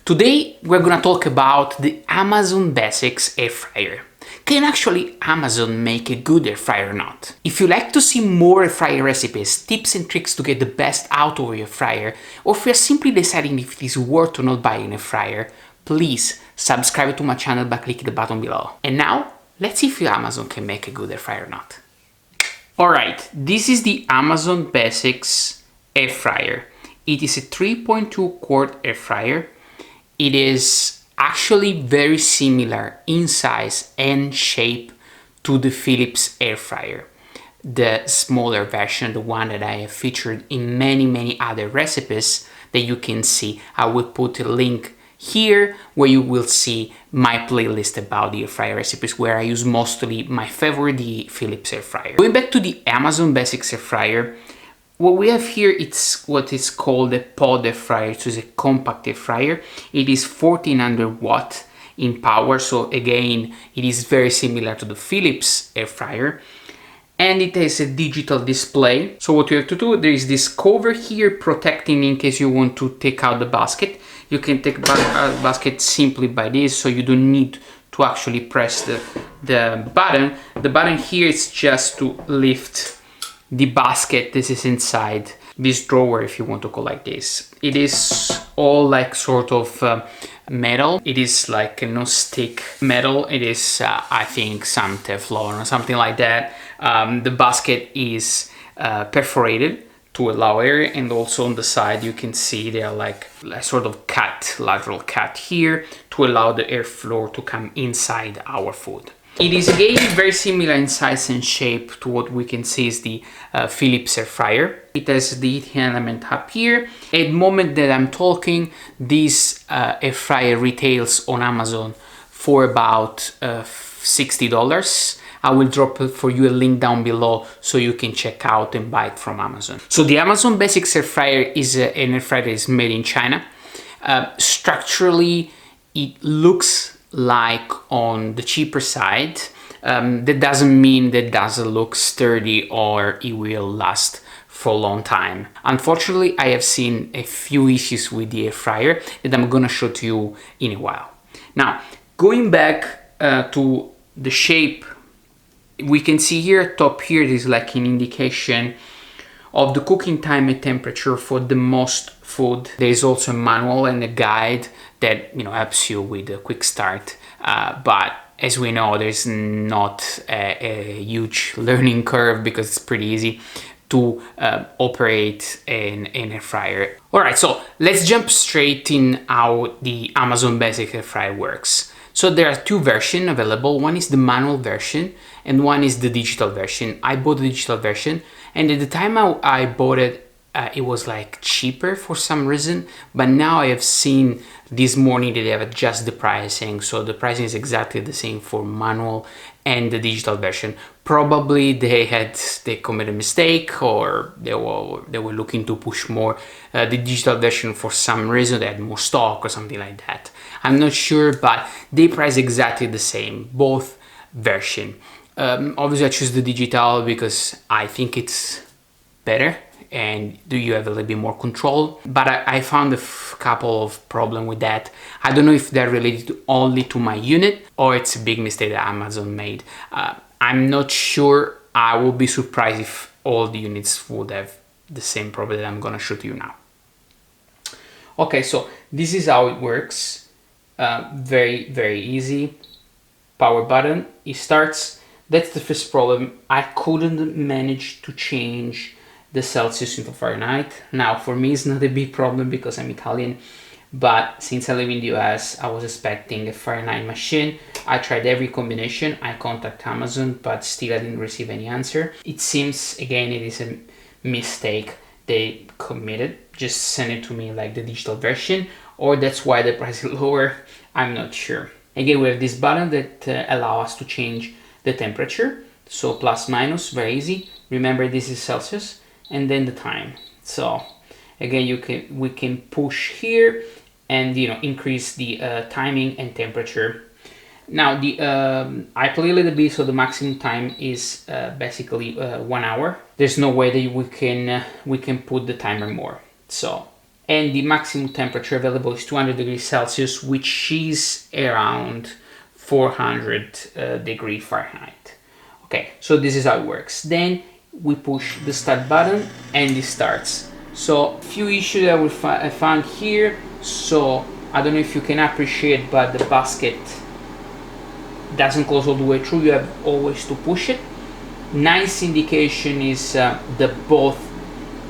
Today we're gonna talk about the Amazon Basics air fryer. Can actually Amazon make a good air fryer or not? If you like to see more air fryer recipes, tips and tricks to get the best out of your fryer, or if you're simply deciding if it is worth or not buying a fryer, please subscribe to my channel by clicking the button below. And now, let's see if Amazon can make a good air fryer or not. Alright, this is the Amazon Basics air fryer. It is a 3.2 quart air fryer. It is actually very similar in size and shape to the Philips air fryer, the smaller version, the one that I have featured in many other recipes that you can see. I will put a link here where you will see my playlist about the air fryer recipes, where I use mostly my favorite, the Philips air fryer. Going back to the Amazon Basics air fryer, what we have here, it's what is called a pod air fryer. So it's a compact air fryer. It is 1400 watt in power. So again, it is very similar to the Philips air fryer. And it has a digital display. So what you have to do, there is this cover here protecting in case you want to take out the basket. You can take out the basket simply by this, so you don't need to actually press the button. The button here is just to lift the basket. This is inside this drawer if you want to go like this. It is all like sort of metal. It is like a non-stick metal. It is I think some Teflon or something like that. The basket is perforated to allow air, and also on the side you can see there are like a sort of cut, lateral cut here to allow the airflow to come inside our food. It is again very similar in size and shape to what we can see is the Philips air fryer. It has the heating element up here. At the moment that I'm talking, this air fryer retails on Amazon for about $60. I will drop for you a link down below so you can check out and buy it from Amazon. So the Amazon Basics air fryer is an air fryer that is made in China. Structurally, it looks like on the cheaper side. That doesn't mean that it doesn't look sturdy or it will last for a long time. Unfortunately, I have seen a few issues with the air fryer that I'm gonna show to you in a while. Now, going back to the shape, we can see here, top here, is like an indication of the cooking time and temperature for the most food. There is also a manual and a guide that helps you with a quick start. But as we know, there's not a huge learning curve because it's pretty easy to operate an air fryer. Alright, so let's jump straight in how the Amazon Basic air fryer works. So there are two versions available. One is the manual version and one is the digital version. I bought the digital version, and at the time I bought it, it was like cheaper for some reason, but now I have seen this morning that they have adjusted the pricing, so the pricing is exactly the same for manual and the digital version. Probably they committed a mistake, or they were looking to push more the digital version for some reason. They had more stock or something like that. I'm not sure, but they price exactly the same, both version. Obviously I choose the digital because I think it's better and you have a little bit more control, but I found a couple of problems with that. I don't know if they're related only to my unit or it's a big mistake that Amazon made. I'm not sure. I will be surprised if all the units would have the same problem that I'm gonna show to you now. Okay, so this is how it works. Very easy. Power button, it starts. That's the first problem. I couldn't manage to change the Celsius into Fahrenheit. Now for me it's not a big problem because I'm Italian, but since I live in the US, I was expecting a Fahrenheit machine. I tried every combination. I contacted Amazon, but still I didn't receive any answer. It seems, again, it is a mistake they committed. Just send it to me like the digital version, or that's why the price is lower. I'm not sure. Again, we have this button that allow us to change the temperature. So plus minus, very easy. Remember, this is Celsius, and then the time. So again, we can push here and increase the timing and temperature. Now I play a little bit, so the maximum time is basically 1 hour. There's no way that we can put the timer more. So and the maximum temperature available is 200 degrees Celsius, which is around 400 degrees Fahrenheit. Okay, so this is how it works. Then we push the start button and it starts. So a few issues that I found here. So I don't know if you can appreciate, but the basket doesn't close all the way through. You have always to push it. Nice indication is the both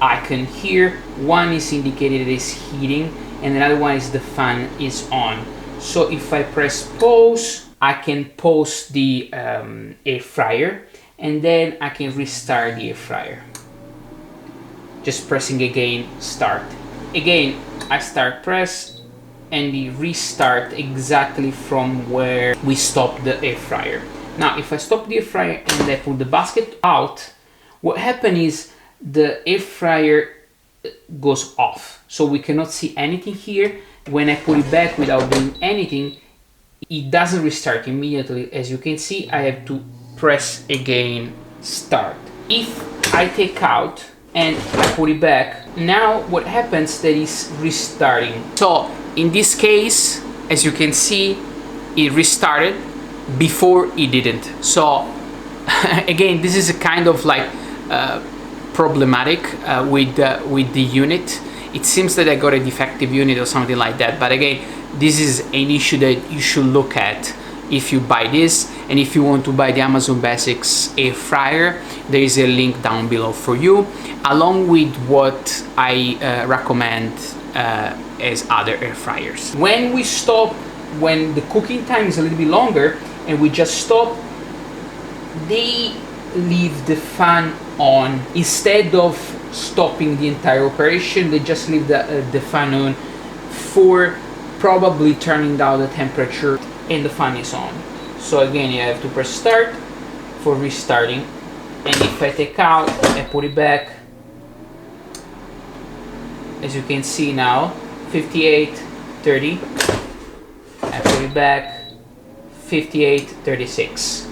icon here. One is indicated as heating and another one is the fan is on. So if I press pause, I can pause the air fryer and then I can restart the air fryer. Just pressing again start. Again I start press and we restart exactly from where we stopped the air fryer. Now if I stop the air fryer and I pull the basket out, what happens is the air fryer goes off, so we cannot see anything here. When I put it back without doing anything, it doesn't restart immediately. As you can see, I have to press again start. If I take out and I put it back, now what happens that is restarting. So in this case, as you can see, it restarted before it didn't. So again, this is a kind of like problematic with the unit. It seems that I got a defective unit or something like that, but again, this is an issue that you should look at if you buy this. And if you want to buy the Amazon Basics air fryer, there is a link down below for you, along with what I recommend as other air fryers. When we stop, when the cooking time is a little bit longer and we just stop, they leave the fan on. Instead of stopping the entire operation, they just leave the fan on for probably turning down the temperature, and the fan is on. So again, you have to press start for restarting, and if I take out and put it back, as you can see now, 58:30. I put it back, 58:36.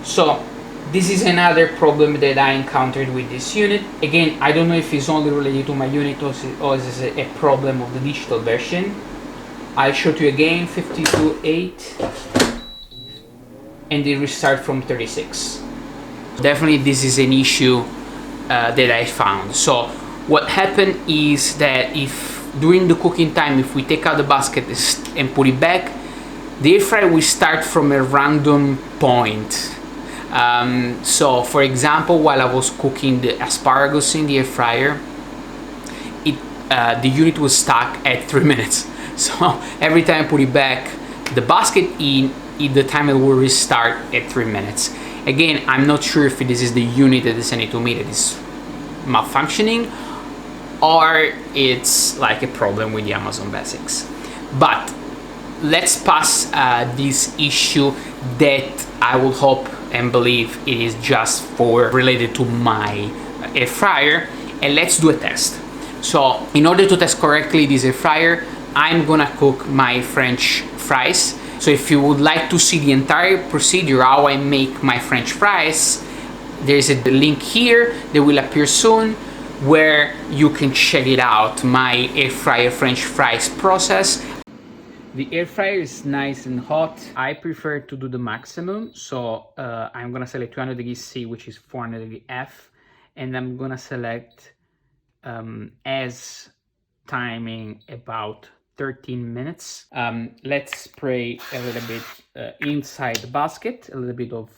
So this is another problem that I encountered with this unit. Again, I don't know if it's only related to my unit or is it a problem of the digital version. I'll show you again, 52.8, and they restart from 36. Definitely this is an issue that I found. So what happened is that if during the cooking time, if we take out the basket and put it back, the air fryer will start from a random point. So for example, while I was cooking the asparagus in the air fryer, the unit was stuck at 3 minutes. So every time I put it back, the basket the timer will restart at 3 minutes. Again, I'm not sure if this is the unit that is sending to me that is malfunctioning, or it's like a problem with the Amazon Basics. But let's pass this issue that I will hope and believe it is just related to my air fryer, and let's do a test. So in order to test correctly this air fryer, I'm gonna cook my French fries. So if you would like to see the entire procedure how I make my French fries, there's a link here that will appear soon where you can check it out, my air fryer French fries process. The air fryer is nice and hot. I prefer to do the maximum, so I'm gonna select 200 degrees C, which is 400 degrees F, and I'm gonna select as timing about 13 minutes. Let's spray a little bit inside the basket, a little bit of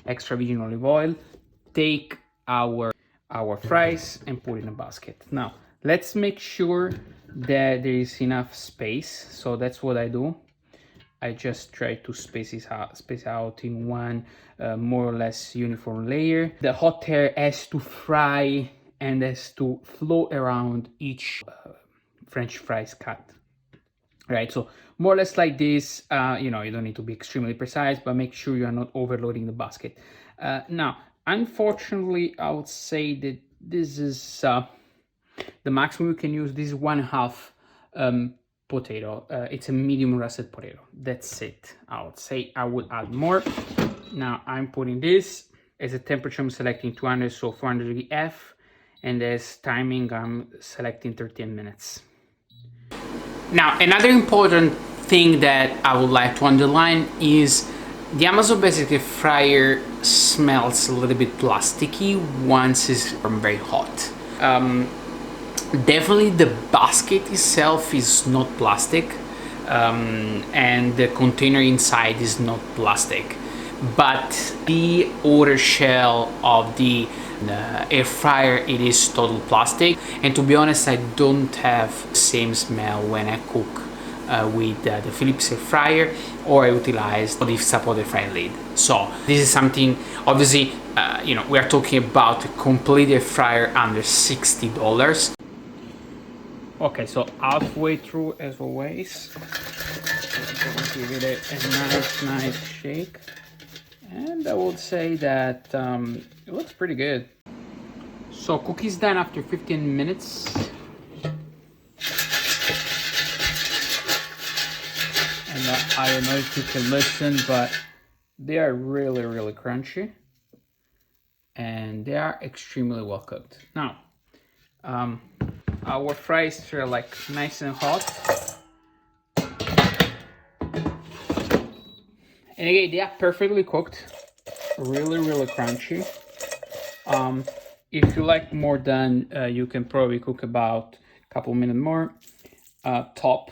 extra virgin olive oil. Take our fries and put it in a basket. Now let's make sure that there is enough space, so that's what I do. I just try to space out in one more or less uniform layer. The hot air has to fry and has to flow around each French fries cut. Right, so more or less like this. You know, you don't need to be extremely precise, but make sure you are not overloading the basket. Now, unfortunately, I would say that this is the maximum you can use. This is 1/2 potato. It's a medium russet potato. That's it. I would say I would add more. Now I'm putting this as a temperature. I'm selecting 200, so 400 degrees F, and as timing I'm selecting 13 minutes. Now, another important thing that I would like to underline is the Amazon Basics Air Fryer smells a little bit plasticky once it's very hot. Definitely the basket itself is not plastic, and the container inside is not plastic, but the outer shell of the air fryer, it is total plastic. And to be honest, I don't have the same smell when I cook with the Philips air fryer, or I utilize the support air fryer lid. So this is something, obviously, you know, we are talking about a complete air fryer under $60. Okay, so halfway through, as always, give it a nice shake. And I would say that it looks pretty good. So cookies done after 15 minutes. And I don't know if you can listen, but they are really, really crunchy. And they are extremely well cooked. Now, our fries are like nice and hot. And again, they are perfectly cooked, really, really crunchy. If you like more done, you can probably cook about a couple minutes more. Top.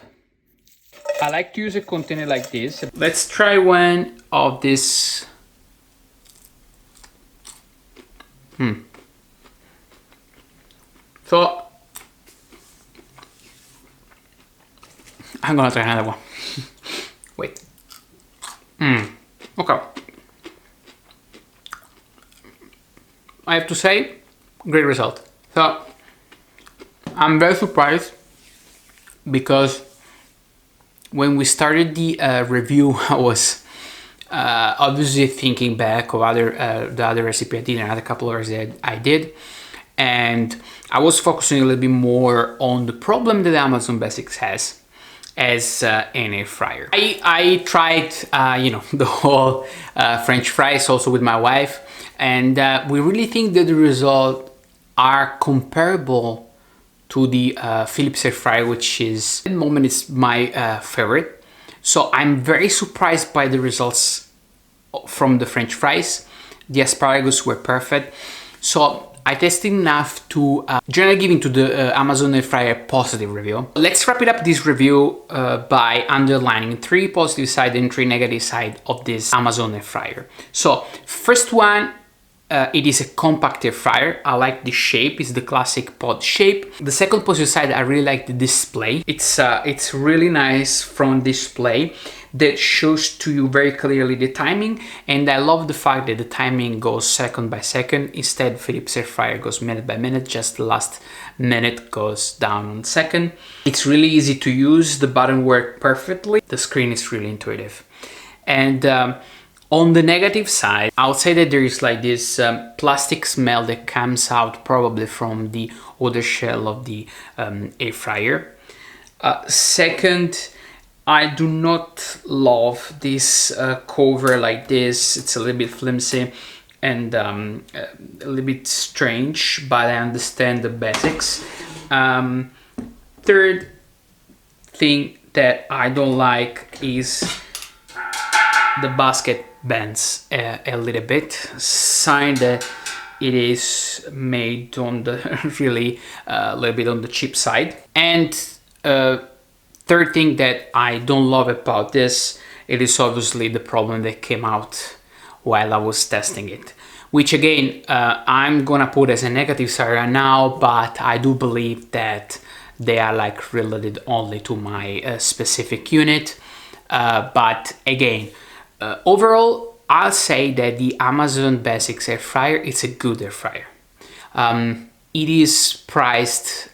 I like to use a container like this. Let's try one of this. So, I'm gonna try another one. Wait. Okay. I have to say, great result. So, I'm very surprised because when we started the review, I was obviously thinking back of the other recipe I did, another couple of recipes I did, and I was focusing a little bit more on the problem that Amazon Basics has as an air fryer. I tried, you know, the whole French fries also with my wife, and we really think that the results are comparable to the Philips air fryer, which is at the moment is my favorite. So I'm very surprised by the results from the French fries. The asparagus were perfect. So I tested enough to generally give into the Amazon air fryer positive review. Let's wrap it up this review by underlining 3 positive side and 3 negative side of this Amazon air fryer. So first one, it is a compact air fryer. I like the shape, it's the classic pod shape. The second positive side, I really like the display. It's really nice front display that shows to you very clearly the timing, and I love the fact that the timing goes second by second. Instead, Philips air fryer goes minute by minute, just the last minute goes down on second. It's really easy to use, the button work perfectly, the screen is really intuitive. And on the negative side, I would say that there is like this plastic smell that comes out probably from the outer shell of the air fryer. Second, I do not love this cover like this. It's a little bit flimsy and a little bit strange, but I understand the basics. Third thing that I don't like is the basket bends a little bit, sign that it is made on the really a little bit on the cheap side. And third thing that I don't love about this, it is obviously the problem that came out while I was testing it, which again I'm gonna put as a negative side right now, but I do believe that they are like related only to my specific unit. But again, overall, I'll say that the Amazon Basics air fryer is a good air fryer. It is priced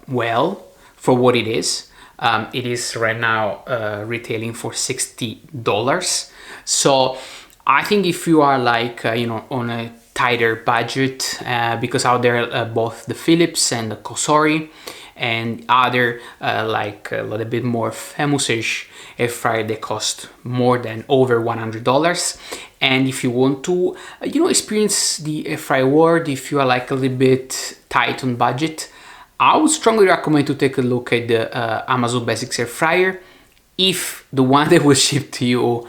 well for what it is. It is right now retailing for $60. So I think if you are like, you know, on a tighter budget, because out there both the Philips and the Cosori and other like a little bit more famous-ish air fryer, they cost more than over $100. And if you want to, you know, experience the air fryer world, if you are like a little bit tight on budget, I would strongly recommend to take a look at the Amazon Basics Air Fryer if the one that was shipped to you,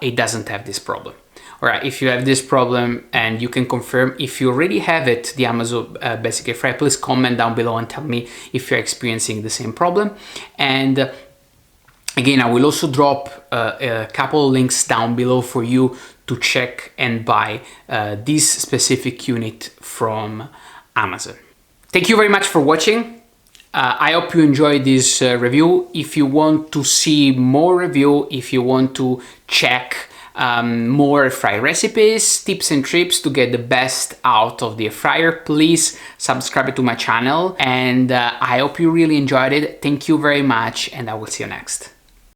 it doesn't have this problem. Alright, if you have this problem and you can confirm if you already have it, the Amazon Basic Air Fryer, please comment down below and tell me if you're experiencing the same problem. And again, I will also drop a couple of links down below for you to check and buy this specific unit from Amazon. Thank you very much for watching. I hope you enjoyed this review. If you want to see more review, if you want to check more fryer recipes, tips and tricks to get the best out of the air fryer, please subscribe to my channel. And I hope you really enjoyed it. Thank you very much, and I will see you next.